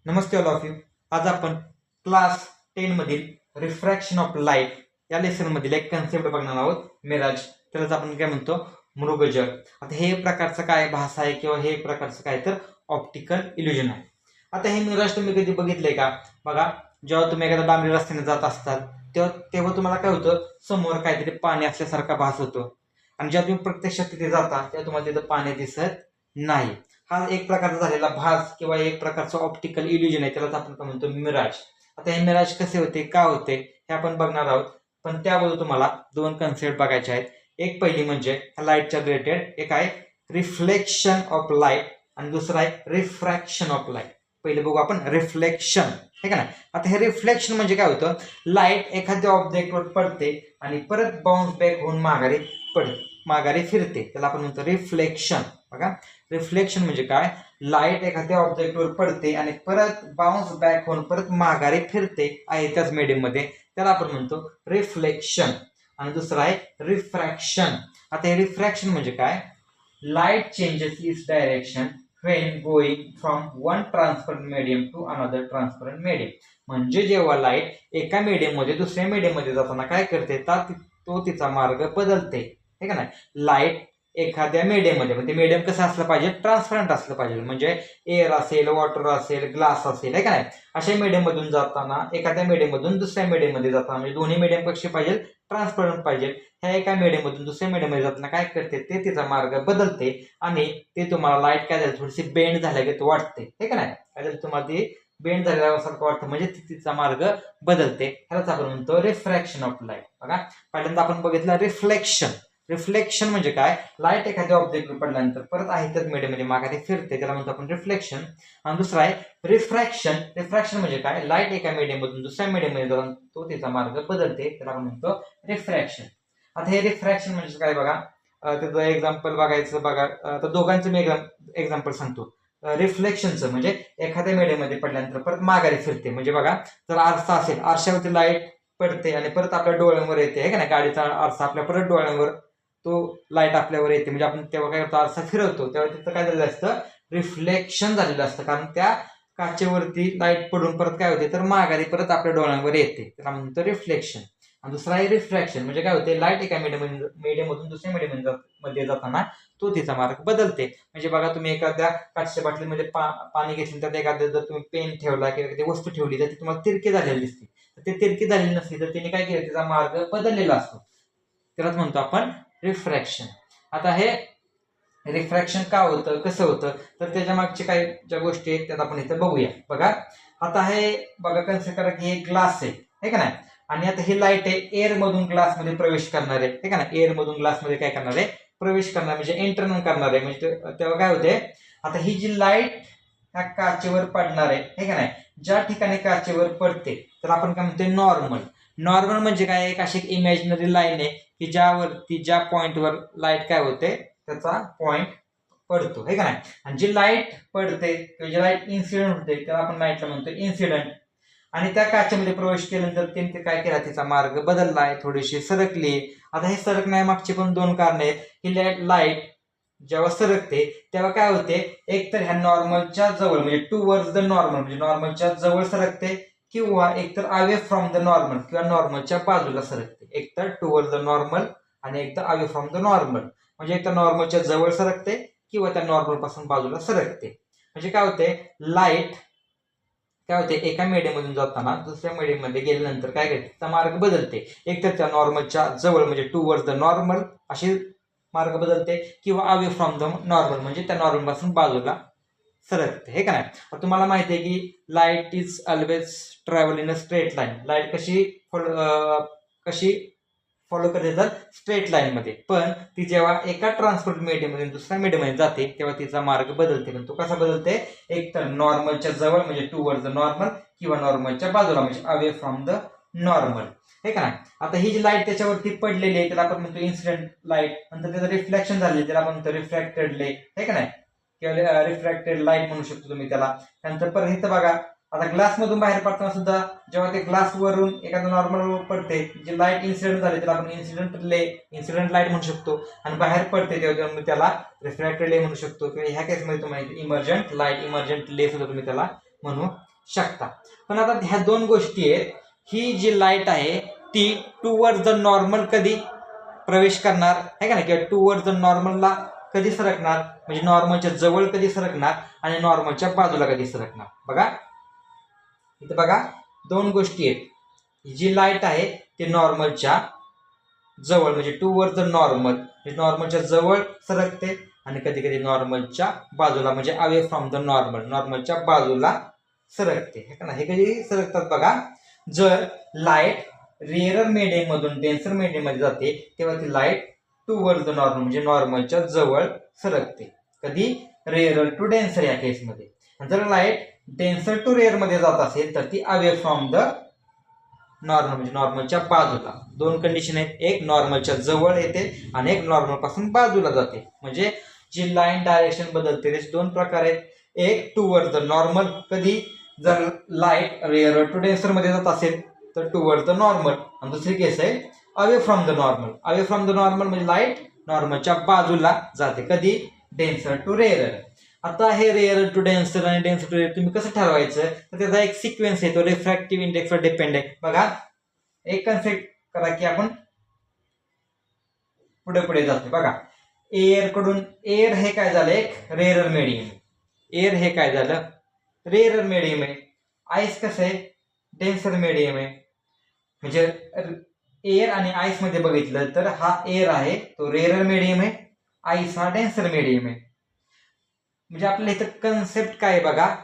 Namaste all of you. आज आपण class 10 मधील रिफ्रॅक्शन ऑफ लाईट या लेसन मधील एक कन्सेप्ट बघणार आहोत. मिराज, त्यालाच आपण काय म्हणतो, मृगजळ. आता हे प्रकारचं काय भास आहे किंवा हे प्रकारचं काय तर ऑप्टिकल इल्युजन आहे. आता हे मिराज तुम्ही कधी बघितलंय का? बघा, जेव्हा तुम्ही एखाद्या डांबरी रस्त्याने जात असतात तेव्हा तुम्हाला काय होतं, समोर काहीतरी पाणी असल्यासारखा भास होतो, आणि जेव्हा तुम्ही प्रत्यक्षात तिथे जाता तेव्हा तुम्हाला तिथं पाणी दिसत नाही. हा एक प्रकारचा झालेला भास किंवा एक प्रकारचं ऑप्टिकल इल्युजन आहे, त्यालाच आपण काय म्हणतो, मिराज. आता हे मिराज कसे होते, का होते, हे आपण बघणार आहोत. पण त्याबद्दल तुम्हाला दोन कन्सेप्ट बघायचे आहेत. एक पहिली म्हणजे लाईटच्या रिलेटेड, एक आहे रिफ्लेक्शन ऑफ लाईट आणि दुसरा आहे रिफ्रॅक्शन ऑफ लाईट. पहिले बघू आपण रिफ्लेक्शन, ठीक आहे ना. आता हे रिफ्लेक्शन म्हणजे काय होतं, लाईट एखाद्या ऑब्जेक्टवर पडते आणि परत बाउन्स बॅक होऊन माघारी फिरते, त्याला आपण म्हणतो रिफ्लेक्शन. बघा, रिफ्लेक्शन म्हणजे काय, लाईट एखाद्या ऑब्जेक्टवर पडते आणि परत बाउन्स बॅक होऊन परत माघारी फिरते आहे त्याच मीडियम मध्ये, त्याला आपण म्हणतो रिफ्लेक्शन. आणि दुसरा आहे रिफ्रॅक्शन. आता हे रिफ्रॅक्शन म्हणजे काय, light changes its direction when going from one transparent medium to another transparent medium. म्हणजे जेव्हा लाईट एका मीडियम मध्ये दुसऱ्या मीडियम मध्ये जाताना काय करते, तो तिचा मार्ग बदलते, ठीक आहे ना. लाईट एखाद्या मीडियम मध्ये, म्हणजे मीडियम कसं असलं पाहिजे, ट्रान्सपरंट असलं पाहिजे. म्हणजे एअर असेल, वॉटर असेल, ग्लास असेल, आहे का नाही. अशा मीडियम मधून जाताना, एखाद्या मीडियम मधून दुसऱ्या मीडियम मध्ये जाताना, म्हणजे दोन्ही मीडियम कशी पाहिजे, ट्रान्सपरंट पाहिजे. ह्या एका मीडियम मधून दुसऱ्या मीडियम मध्ये जाताना काय करते, ते तिचा मार्ग बदलते आणि ते तुम्हाला लाईट काय झाली, थोडीशी बेंड झाल्यागत वाटते, ठीक आहे ना. काय झालं, तुम्हाला ती बेंड झाल्यासारखं वाटतं, म्हणजे तिचा मार्ग बदलते. ह्यालाच आपण म्हणतो रिफ्रॅक्शन ऑफ लाईट. बघा, पहिल्यांदा आपण बघितलं रिफ्लेक्शन. रिफ्लेक्शन म्हणजे काय, लाईट एखाद्या ऑब्जेक्टवर पडल्यानंतर परत आहे त्याच मीडियममध्ये माघारी फिरते, त्याला म्हणतो आपण रिफ्लेक्शन. आणि दुसरा आहे रिफ्रॅक्शन. रिफ्रॅक्शन म्हणजे काय, लाईट एका मीडियम मधून दुसऱ्या मीडियम मध्ये जाऊन तो तिचा मार्ग बदलते, त्याला आपण म्हणतो रिफ्रॅक्शन. आता हे रिफ्रॅक्शन म्हणजे काय बघा, त्याचं एक्झाम्पल बघायचं. बघा, तर दोघांचं मी एक्झाम्पल सांगतो. रिफ्लेक्शनचं म्हणजे एखाद्या मीडियम मध्ये पडल्यानंतर परत माघारी फिरते. म्हणजे बघा, जर आरसा असेल, आरशावरती लाईट पडते आणि परत आपल्या डोळ्यांवर येते, आहे का नाही. गाडीचा आरसा आपल्या परत डोळ्यांवर, तो लाईट आपल्यावर येते. म्हणजे आपण तेव्हा काय करतो, आरसा फिरवतो तेव्हा तिथं काय झालेलं असतं, रिफ्लेक्शन झालेलं असतं. कारण त्या काचेवरती लाईट पडून परत काय होते, तर माघारी परत आपल्या डोळ्यांवर येते, त्याला म्हणतो रिफ्लेक्शन. आणि दुसरा आहे रिफ्रॅक्शन. म्हणजे काय होते, लाईट एका मीडियम मधून दुसऱ्या मीडियम मध्ये जाताना तो तिचा मार्ग बदलते. म्हणजे बघा, तुम्ही एखाद्या काचेच्या बाटलीमध्ये पाणी घेतलं, त्यात एखाद्या जर तुम्ही पेन ठेवला किंवा एखादी वस्तू ठेवली तर ती तुम्हाला तिरकी झालेली दिसते. ते तिरकी झालेली नसली तर तिने काय केलं, तिचा मार्ग बदललेला असतो, त्यालाच म्हणतो आपण रिफ्रॅक्शन. आता हे रिफ्रॅक्शन का होतं, कसं होतं, तर त्याच्या मागचे काही ज्या गोष्टी आहेत त्यात आपण इथं बघूया. बघा, आता हे बघा, कन्सिडर करा की हे ग्लास आहे का नाही. आणि आता ही लाईट आहे, एअर मधून ग्लास मध्ये प्रवेश करणार आहे, ठीक आहे ना. एअर मधून ग्लास मध्ये काय करणार आहे, प्रवेश करणार, म्हणजे एंटर करणार आहे. म्हणजे तेव्हा काय होते, आता ही जी लाईट ह्या काचेवर पडणार आहे, ठीक आहे ना. ज्या ठिकाणी काचेवर पडते त्याला आपण काय म्हणतो, नॉर्मल. नॉर्मल म्हणजे काय, एक अशी इमॅजिनरी लाईन आहे की ज्या पॉइंटवर लाईट काय होते, त्याचा पॉइंट पडतो, हे का नाही. आणि जी लाईट पडते किंवा जी लाईट इन्सिडेंट होते त्याला आपण लाईटला म्हणतो इन्सिडेंट. आणि त्या काचेमध्ये प्रवेश केल्यानंतर तिने काय केला, तिचा मार्ग बदललाय, थोडीशी सरकली. आता हे सरकण्यामागची पण दोन कारण आहेत. ही लाईट जेव्हा सरकते तेव्हा काय होते, एक तर ह्या नॉर्मलच्या जवळ, म्हणजे टूवर्ड्स द नॉर्मल, म्हणजे नॉर्मलच्या जवळ सरकते, किंवा एकतर अवे फ्रॉम द नॉर्मल, किंवा नॉर्मलच्या बाजूला सरकते. एकतर टुवर्ड द नॉर्मल आणि एकतर अवे फ्रॉम द नॉर्मल. म्हणजे एकतर नॉर्मलच्या जवळ सरकते किंवा त्या नॉर्मल पासून बाजूला सरकते. म्हणजे काय होते, लाईट काय होते, एका मीडियम मधून जाताना दुसऱ्या मीडियम मध्ये गेल्यानंतर काय करते, त्याचा मार्ग बदलते. एकतर त्या नॉर्मलच्या जवळ, म्हणजे टुवर्ड द नॉर्मल अशी मार्ग बदलते, किंवा अवे फ्रॉम द नॉर्मल, म्हणजे त्या नॉर्मल पासून बाजूला सरकते, हे का नाही. तुम्हाला माहिती आहे की light is always travel in a straight line. Light कशी फॉलो करते, तर स्ट्रेट लाईन मध्ये. पण ती जेव्हा एका ट्रान्सपोर्ट मीडियम मध्ये दुसऱ्या मीडियम मध्ये जाते तेव्हा तिचा मार्ग बदलते. पण तो कसा बदलते, एक तर नॉर्मलच्या जवळ, म्हणजे टुवर्ड द नॉर्मल, किंवा नॉर्मलच्या बाजूला, म्हणजे अवे फ्रॉम द नॉर्मल, हे का नाही. आता ही जी लाईट त्याच्यावरती पडलेली आहे त्याला आपण म्हणतो इन्सिडेंट लाईट. नंतर त्याचं रिफ्लेक्शन झाले त्याला आपण म्हणतो रिफ्रॅक्टेड लाईट, हे का नाही, किंवा रिफ्रॅक्टेड लाईट म्हणू शकतो तुम्ही त्याला. त्यानंतर परत इथं बघा, आता ग्लास मधून बाहेर पडताना सुद्धा जेव्हा ते ग्लास वरून एखादं नॉर्मल पडते, जे लाईट इन्सिडेंट झाले त्याला आपण इन्सिडेंट लाईट म्हणू शकतो. आणि बाहेर पडते तेव्हा तुम्ही त्याला रिफ्रॅक्टेड रे म्हणू शकतो. किंवा ह्या केसमध्ये तुम्हाला इमर्जंट लाईट, इमर्जंट ले सुद्धा तुम्ही त्याला म्हणू शकता. पण आता ह्या दोन गोष्टी आहेत, ही जी लाईट आहे ती टूवर्ड द नॉर्मल कधी प्रवेश करणार आहे का नाही, किंवा टूवर्ड द नॉर्मलला कधी सरकणार, म्हणजे नॉर्मलच्या जवळ कधी सरकणार आणि नॉर्मलच्या बाजूला कधी सरकणार. बघा इथे बघा दोन गोष्टी आहेत, जी लाईट आहे ती नॉर्मलच्या जवळ म्हणजे टूवर्ड द नॉर्मल, नॉर्मलच्या जवळ सरकते आणि कधी कधी नॉर्मलच्या बाजूला म्हणजे अवे फ्रॉम द नॉर्मल, नॉर्मलच्या बाजूला सरकते हे का नाही. हे कधी सरकतात बघा, जर लाईट रेअरर मीडियम मधून डेन्सर मीडियम मध्ये जाते तेव्हा ती लाईट टूवर्ड द नॉर्मल म्हणजे नॉर्मलच्या जवळ सरकते. कधी रेअरर टू डेन्सर या केसमध्ये. जर लाईट डेन्सर टू रेअर मध्ये जात असेल तर ती अवे फ्रॉम द नॉर्मल म्हणजे नॉर्मलच्या बाजूला. दोन कंडिशन आहेत, एक नॉर्मलच्या जवळ येते आणि एक नॉर्मल पासून बाजूला जाते. म्हणजे जी लाईन डायरेक्शन बदलते त्याचे दोन प्रकार आहेत, एक टूवर्ड द नॉर्मल, कधी जर लाईट रेअरर टू डेन्सर मध्ये जात असेल तर टूवर्ड द नॉर्मल, आणि दुसरी केस आहे away from the normal. Away from the normal म्हणजे लाईट नॉर्मलच्या बाजूला जाते, कधी डेन्सर टू रेअरर. आता हे रेअरर टू डेन्सर आणि डेन्सर टू रेअर तुम्ही कसं ठरवायचं, तर त्याचा एक सिक्वेन्स आहे, तो रिफ्रॅक्टिव्ह इंडेक्सवर डिपेंड आहे. बघा एक कन्सेप्ट करा की आपण पुढे पुढे जातो. बघा एअर कडून, एअर हे काय झालं एक रेअरर मीडियम, एअर हे काय झालं रेअरर मीडियम आहे. आईस कसं आहे डेन्सर मीडियम आहे. म्हणजे एअर आणि आईस मध्ये बघितलं तर हा एअर आहे तो रेअरर मीडियम आहे, आईस हा डेन्सर मीडियम आहे. म्हणजे आपल्याला इथं कन्सेप्ट काय बघा,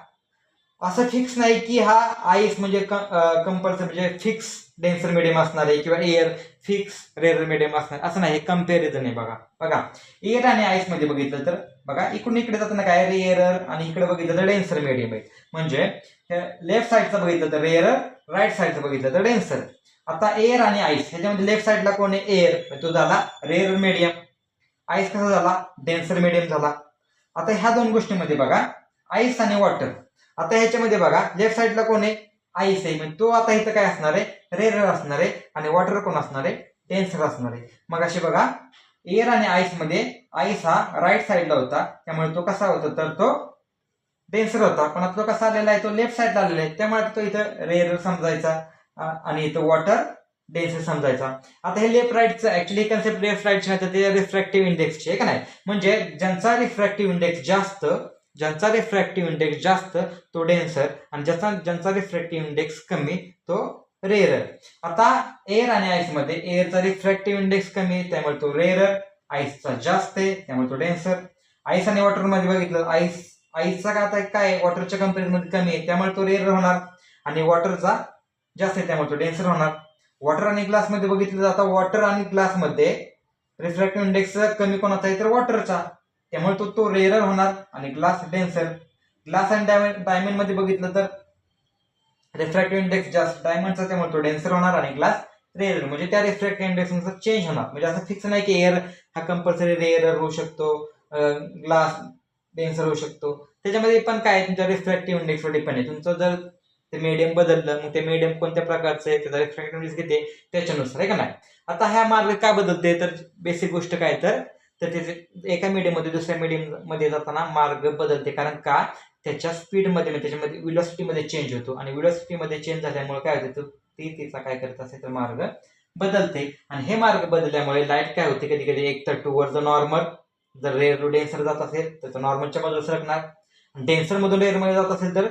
असं फिक्स नाही की हा आईस म्हणजे कंपल्सरी म्हणजे फिक्स डेन्सर मीडियम असणार आहे किंवा एअर फिक्स रेअरर मीडियम असणार, असं नाही. कम्पॅरिझन आहे. बघा बघा एअर आणि आईस मध्ये बघितलं तर बघा इकडून इकडे जाताना काय रेअरर आणि इकडे बघितलं तर डेन्सर मीडियम आहे. म्हणजे लेफ्ट साईडचं बघितलं तर रेअरर, राईट साईडचं बघितलं तर डेन्सर. आता एअर आणि आईस ह्याच्यामध्ये लेफ्ट साईडला कोण आहे एअर, तो झाला रेअरर मीडियम. आईस कसा झाला डेन्सर मीडियम झाला. आता ह्या दोन गोष्टींमध्ये बघा आईस आणि वॉटर, आता ह्याच्यामध्ये बघा लेफ्ट साईडला कोण आहे आईस आहे, म्हणजे तो आता इथं काय असणार आहे रेअरर असणार आहे आणि वॉटर कोण असणार आहे डेन्सर असणार आहे. मग असे बघा एअर आणि आईस मध्ये आईस हा राईट साईडला होता त्यामुळे तो कसा होता तर तो डेन्सर होता, पण आता तो कसा आलेला आहे तो लेफ्ट साईडला आलेला आहे त्यामुळे तो इथं रेअरर समजायचा आणि इथं वॉटर डेन्सर समजायचा. आता हे लेफ्ट राईटचं ऍक्च्युली कन्सेप्ट लेफ्ट राईटची नाही तर ते रिफ्रॅक्टिव्ह इंडेक्सची आहे का नाही. म्हणजे ज्यांचा रिफ्रॅक्टिव्ह इंडेक्स जास्त तो डेन्सर आणि ज्यांचा रिफ्रॅक्टिव्ह इंडेक्स कमी तो रेअरर. आता एअर आणि आईस मध्ये एअरचा रिफ्रॅक्टिव्ह इंडेक्स कमी आहे त्यामुळे तो रेअरर, आईसचा जास्त आहे त्यामुळे तो डेन्सर. आईस आणि वॉटर मध्ये बघितलं आईसचा का आता काय वॉटरच्या कंपॅरिझन मध्ये कमी आहे त्यामुळे तो रेअरर होणार आणि वॉटरचा जास्त आहे त्यामुळे तो डेन्सर होणार. वॉटर आणि ग्लास मध्ये बघितलं जातं वॉटर आणि ग्लास मध्ये रिफ्रॅक्टिव्ह इंडेक्स कमी कोणाचा आहे तर वॉटरचा त्यामुळे तो रेअरर होणार आणि ग्लास डेन्सर. ग्लास आणि डायमंड मध्ये बघितलं तर रिफ्रॅक्टिव्ह इंडेक्स जास्त डायमंडचा त्यामुळे तो डेन्सर होणार आणि ग्लास रेअरर. म्हणजे त्या रिफ्रॅक्टिव्ह इंडेक्स नुसार चेंज होणार. म्हणजे असं फिक्स नाही की एअर हा कंपल्सरी रेअरर होऊ शकतो, ग्लास डेन्सर होऊ शकतो. त्याच्यामध्ये पण काय तुमच्या रिफ्रॅक्टिव्ह इंडेक्सवर डिपेंड आहे. तुमचं जर ते मीडियम बदललं मग ते मीडियम कोणत्या प्रकारचं आहे त्याचा रिफ्रॅक्टिव्ह इंडेक्स किती त्याच्यानुसार आहे का नाही. आता ह्या मार्ग का बदलते तर बेसिक गोष्ट काय तर त्याचे एका मीडियम मध्ये दुसऱ्या मीडियम मध्ये जाताना मार्ग बदलते, कारण का त्याच्या स्पीडमध्ये त्याच्यामध्ये व्हेलॉसिटीमध्ये चेंज होतो आणि व्हेलॉसिटीमध्ये चेंज झाल्यामुळे काय होतं ती तिचा काय करत असेल तर मार्ग बदलते. आणि हे मार्ग बदलल्यामुळे लाईट काय होते कधी कधी एक तर टूवर्ड द नॉर्मल, जर रेअर टू डेन्सर जात असेल तर नॉर्मलच्या बाजूला सरकणार, डेन्सर मधून रेअर मध्ये जात असेल तर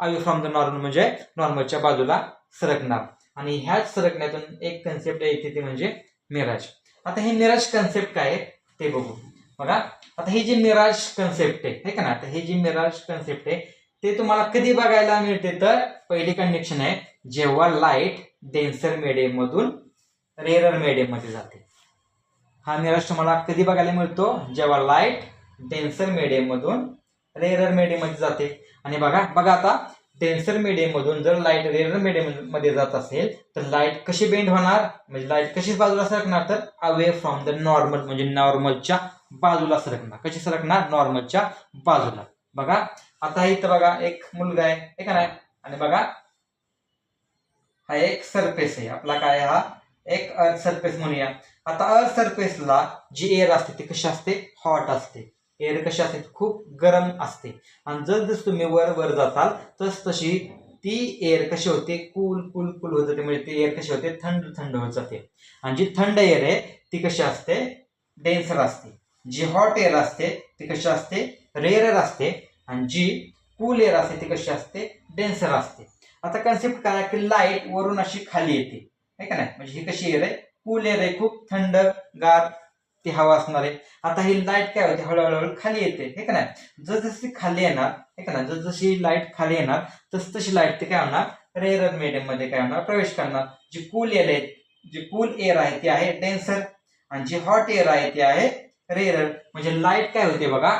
अवे फ्रॉम द नॉर्मल म्हणजे नॉर्मलच्या बाजूला सरकणार. आणि ह्याच सरकण्यातून एक कन्सेप्ट येते ते म्हणजे मिराज. आता हे मिराज कन्सेप्ट काय आहे ते बघू. बघा आता ही जी मिराज कन्सेप्ट आहे का ना, आता ही जी मिराज कन्सेप्ट आहे ते तुम्हाला कधी बघायला मिळते तर पहिली कंडिशन आहे जेव्हा लाईट डेन्सर मीडियम मधून रेअरर मीडियम मध्ये जाते. हा मिराज तुम्हाला कधी बघायला मिळतो जेव्हा लाईट डेन्सर मीडियम मधून रेअरर मीडियम मध्ये जाते. आणि बघा आता डेन्सर मीडियम मधून जर लाईट रेअरर मीडियम मध्ये जात असेल तर लाईट कशी बेंड होणार, म्हणजे लाईट कशी बाजूला सरकणार तर अवे फ्रॉम द नॉर्मल म्हणजे नॉर्मलच्या बाजूला सरकणार. कशी सरकणार नॉर्मलच्या बाजूला. बघा आता इथं बघा एक मुलगा आहे का नाही, आणि बघा हा एक सरफेस आहे आपला काय हा एक अर्थ सरफेस म्हणूया. आता अर्थ सरफेसला जी एअर असते ती कशी असते हॉट असते. एअर कशी असते खूप गरम असते आणि जस तुम्ही वर वर जाताल तशी ती एअर कशी होते कूल कूल कूल होत जाते, म्हणजे ती एअर कशी होते थंड थंड होत जाते. आणि जी थंड एअर आहे ती कशी असते डेन्सर असते. जी हॉट एअर असते ती कशी असते रेअरर असते. आणि जी कूल एअर असते ती कशी असते डेन्सर असते. आता कन्सेप्ट काय की लाईट वरून अशी खाली येते आहे का नाही, म्हणजे ही कशी एअर आहे कूल एअर आहे, खूप थंड गार ती हवा असणार आहे. आता ही लाईट काय होते हळूहळू खाली येते हे का नाही, जसजशी खाली येणार हे का नाही, जसजशी लाईट खाली येणार तशी लाईट ते काय होणार रेअरर मीडियम मध्ये काय होणार प्रवेश करणार. जी कूल एअर आहे जी कूल एअर आहे ती आहे डेन्सर आणि जी हॉट एअर आहे ती आहे रेअरर. म्हणजे लाईट काय होते बघा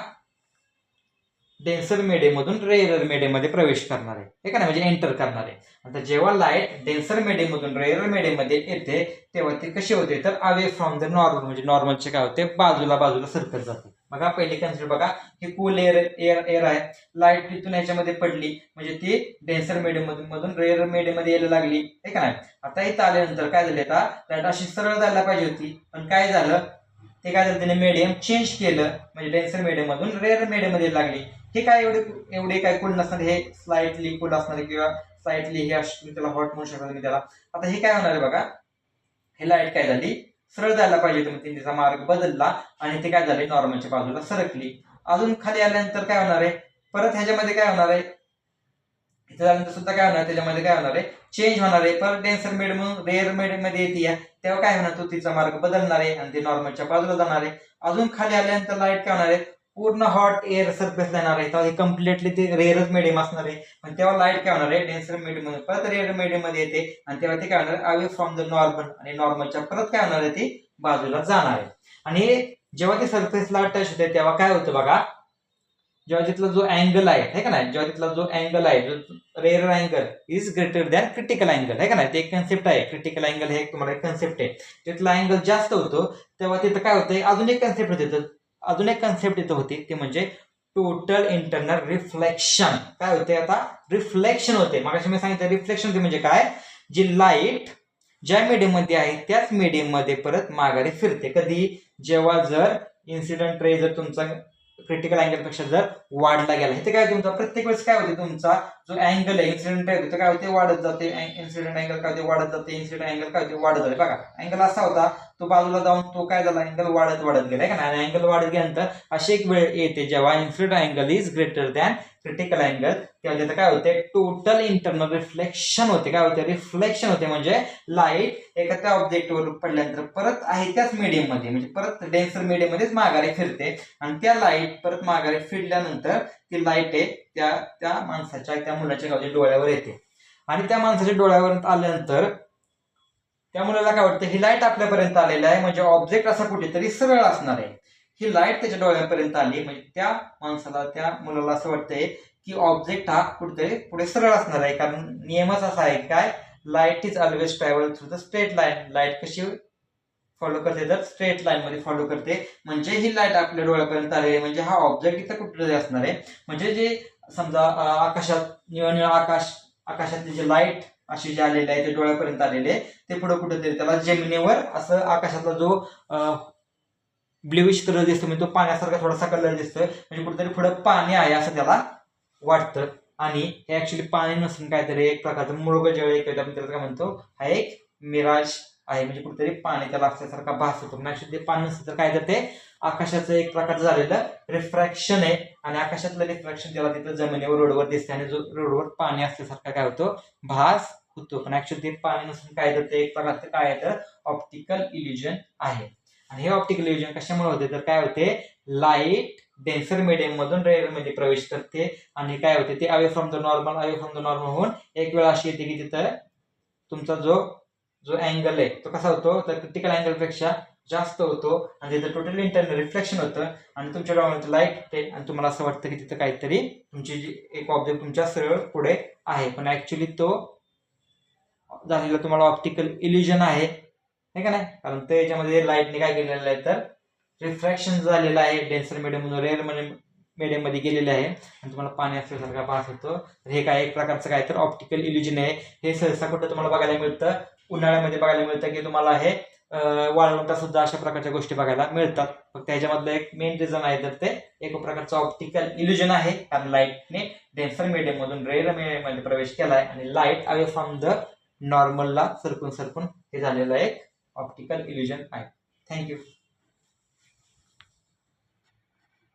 डेन्सर मीडियम मधून रेअरर मीडियम मध्ये प्रवेश करणार आहे हे का नाही, म्हणजे एंटर करणार आहे. आता जेव्हा लाईट डेन्सर मीडियम मधून रेअरर मीडियम मध्ये येते तेव्हा ती कशी होते तर अवे फ्रॉम द नॉर्मल, म्हणजे नॉर्मलचे काय होते बाजूला सरकत जाते. बघा पहिली कन्सेप्ट बघा ही कूल एअर आहे, लाईट तिथून ह्याच्यामध्ये पडली म्हणजे ती डेन्सर मीडियम मधून रेअरर मीडियम मध्ये यायला लागली हे का नाही. आता इथं आल्यानंतर काय झालं आता लाईट अशी सरळ जायला पाहिजे होती, पण काय झालं ते काय झालं त्याने मीडियम चेंज केलं, म्हणजे डेन्सर मीडियम मधून रेअरर मीडियम मध्ये लागली. हे काय एवढे काय कूल नसणार, हे स्लाइटली कूल असणार किंवा स्लाइटली हे त्याला हॉट म्हणू शकता तुम्ही त्याला. आता हे काय होणार आहे बघा हे लाईट काय झाली सरळ जायला पाहिजे तुम्ही तिचा मार्ग बदलला आणि ते काय झाले नॉर्मलच्या बाजूला सरकली. अजून खाली आल्यानंतर काय होणार आहे परत ह्याच्यामध्ये काय होणार आहे इथे झाल्यानंतर सुद्धा काय होणार त्याच्यामध्ये काय होणार आहे चेंज होणार आहे, परत डेन्सर मीडियम रेअर मीडियम मध्ये येते तेव्हा काय होणार तो तिचा मार्ग बदलणार आहे आणि ते नॉर्मलच्या बाजूला जाणार आहे. अजून खाली आल्यानंतर लाईट काय होणार आहे पूर्ण हॉट एअर सरफेस येणार आहे, तेव्हा हे कम्प्लिटली ते रेअरच मीडियम असणार आहे. पण तेव्हा लाईट काय होणार आहे डेन्सर मीडियम मध्ये परत रेअर मीडियम मध्ये येते आणि तेव्हा ते काय होणार अवे फ्रॉम द नॉर्मल आणि नॉर्मलच्या परत काय होणार आहे ती बाजूला जाणार आहे. आणि जेव्हा ते सरफेसला टच होते तेव्हा काय होतं बघा जेव्हा तिथला जो अँगल आहे का नाही, जेव्हा तिथला जो अँगल आहे जो rare angle is greater than critical angle आहे का नाही, ते एक कन्सेप्ट आहे. क्रिटिकल अँगल हे तुम्हाला एक कन्सेप्ट आहे. तिथला अँगल जास्त होतो तेव्हा तिथं काय होतं अजून एक कन्सेप्ट इथं होती ते म्हणजे टोटल इंटरनल रिफ्लेक्शन. काय होते आता रिफ्लेक्शन होते. मगाशी मी सांगितलं रिफ्लेक्शन होते म्हणजे काय जी लाईट ज्या मीडियम मध्ये आहे त्याच मीडियम मध्ये परत माघारी फिरते. कधी जेव्हा जर इन्सिडेंट रे जर तुमचा क्रिटिकल अँगल पेक्षा जर वाढला गेला इथे काय तुमचा प्रत्येक वेळेस काय होते तुमचा जो अँगल आहे इन्सिडेंट आहे तो काय होते वाढत जाते. इन्सिडेंट अँगल काय होते वाढत जाते, इन्सिडेंट अँगल काय होते वाढत जाते. बघा अँगल असा होता तो बाजूला जाऊन तो काय झाला अँगल वाढत गेला का नाही. अँगल वाढत गेल्यानंतर अशी एक वेळ येते जेव्हा incident angle is greater than critical angle तेव्हा तिथे काय होते टोटल इंटरनल रिफ्लेक्शन होते. काय होते रिफ्लेक्शन होते म्हणजे लाईट एका त्या ऑब्जेक्टवर पडल्यानंतर परत आहे त्याच मीडियम मध्ये म्हणजे परत डेन्सर मीडियम मध्येच माघारी फिरते आणि त्या लाईट परत माघारी फिरल्यानंतर ती लाईट आहे त्या माणसाच्या त्या मुलाच्या गावच्या डोळ्यावर येते आणि त्या माणसाच्या डोळ्यावर आल्यानंतर त्या मुलाला काय वाटतं ही लाईट आपल्यापर्यंत आलेली आहे म्हणजे ऑब्जेक्ट असा कुठेतरी सरळ असणार आहे. ही लाईट त्याच्या डोळ्यापर्यंत आली म्हणजे त्या माणसाला त्या मुलाला असं वाटतंय की ऑब्जेक्ट हा कुठेतरी पुढे सरळ असणार आहे, कारण नियमच असा आहे काय light is always travel through the straight line. Light कशी फॉलो करते तर स्ट्रेट लाईन मध्ये फॉलो करते. म्हणजे ही लाईट आपल्या डोळ्यापर्यंत आली म्हणजे हा ऑब्जेक्ट इथं कुठेतरी असणार आहे. म्हणजे जे समजा आकाशात निळनिळ आकाशातली जे लाईट अशी जे आलेले आहे ते डोळ्यापर्यंत आलेले ते पुढे कुठेतरी त्याला जमिनीवर असं आकाशातला जो ब्ल्यूइश कलर दिसतो म्हणजे तो पाण्यासारखा थोडासा कलर दिसतोय म्हणजे कुठेतरी पुढे पाणी आहे असं त्याला वाटतं. आणि हे ऍक्च्युली पाणी नसून काहीतरी एक प्रकारचं मृगजळ एक आपण त्याला काय म्हणतो हा एक मिराज आहे, म्हणजे कुठेतरी पाणी त्याला असल्यासारखा भास होतो. ऍक्च्युली ते पाणी नसतं तर काय तर ते आकाशाचं एक प्रकारचं झालेलं रिफ्रॅक्शन आहे आणि आकाशातलं रिफ्रॅक्शन त्याला तिथं जमिनीवर रोडवर दिसते आणि जो रोडवर पाणी असल्यासारखा काय होतो भास होतो. पण ऍक्च्युली ते पाणी नसून काय तर ते एक प्रकारचं काय आहे तर ऑप्टिकल इल्युजन आहे. आणि हे ऑप्टिकल इल्युजन कशामुळे होते तर काय होते लाईट डेन्सर मीडियम मधून रेअर मध्ये प्रवेश करते आणि काय होते ते अवे फ्रॉम द नॉर्मल होऊन एक वेळ अशी येते की तिथं तुमचा जो अँगल आहे तो कसा होतो तर क्रिटिकल अँगल पेक्षा जास्त होतो आणि तिथं टोटल इंटरनल रिफ्लेक्शन होतं आणि तुमच्या डोळ्यामध्ये लाईट येते आणि तुम्हाला असं वाटतं की तिथं काहीतरी तुमची जी एक ऑब्जेक्ट तुमच्या सरळ पुढे आहे, पण ऍक्च्युली तो झालेला तुम्हाला ऑप्टिकल इल्युजन आहे का नाही, कारण ते याच्यामध्ये लाईटने काय केलेलं आहे तर रिफ्रॅक्शन झालेलं आहे डेन्सर मीडियम मधून रेअर मीडियम मध्ये गेलेले आहे आणि तुम्हाला पाणी असल्यासारखा भास होतो. तर हे काय एक प्रकारचं काय तर ऑप्टिकल इल्युजन आहे. हे सहसा कुठं तुम्हाला बघायला मिळतं उन्हाळ्यामध्ये बघायला मिळतं की तुम्हाला हे वाळवंटात सुद्धा अशा प्रकारच्या गोष्टी बघायला मिळतात. फक्त ह्याच्यामधलं एक मेन रिझन आहे तर ते एक प्रकारचं ऑप्टिकल इल्युजन आहे, कारण लाईटने डेन्सर मीडियम मधून रेअर मीडियम मध्ये प्रवेश केलाय आणि लाईट अवे फ्रॉम द नॉर्मलला सरकून हे झालेलं एक ऑप्टिकल इल्युजन आहे. थँक्यू.